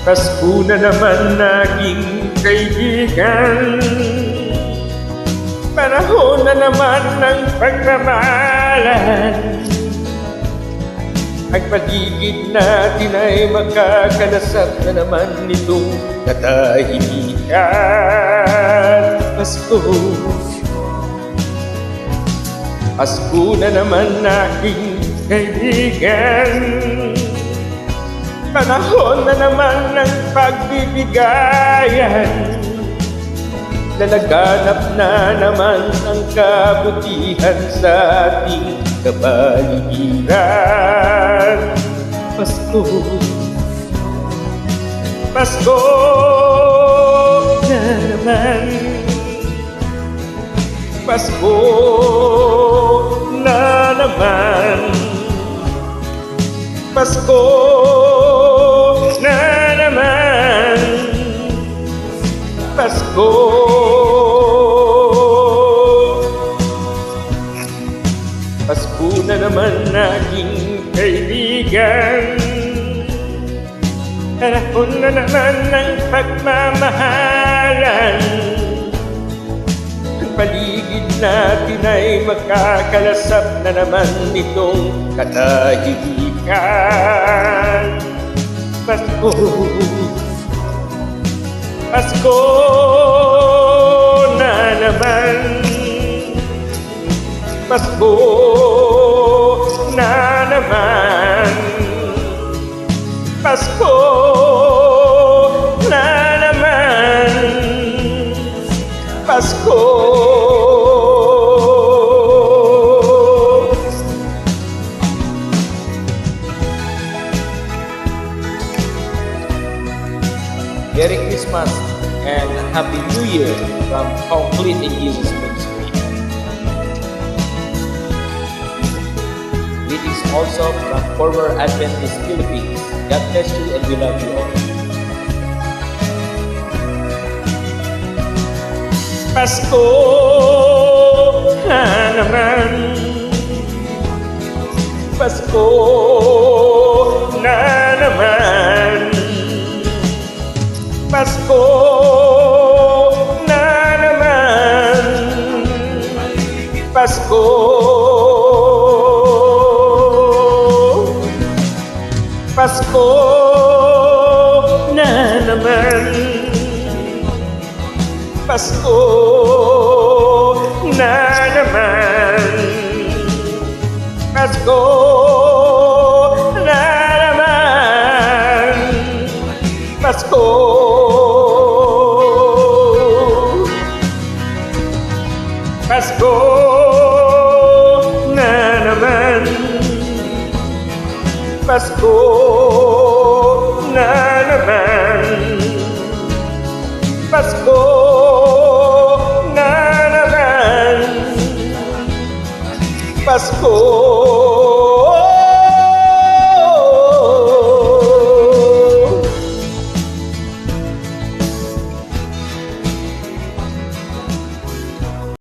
Pasko na naman naging kaibigan. Panahon na naman ng pagmamahalan. Ang paligid natin ay makakalasap na naman nitong katahimikan. Pasko, Pasko na naman aking kaibigan. Panahon na naman ng pagbibigayan. Nalaganap na naman ang kabutihan sa ating kapaligiran. Pasko, Pasko na naman. Pasko na naman. Pasko na naman. Pasko. Pasko na naman aking kaibigan. Panahon na naman ng pagmamahalan. Ang paligid natin ay makakalasap na naman nitong katahimikan. Pasko, Pasko na naman. Pasko na naman. Pasko na naman. Pasko. Merry Christmas and Happy New Year from Complete in Jesus Ministry. Greetings also from former Adventist Philippines. God bless you and we love you all. Pasko na naman. Pasko na naman. Pasko na naman. Pasko. Pasko na naman. Pasko na naman. Pasko na naman. Pasko. Pasko na naman. Pasko.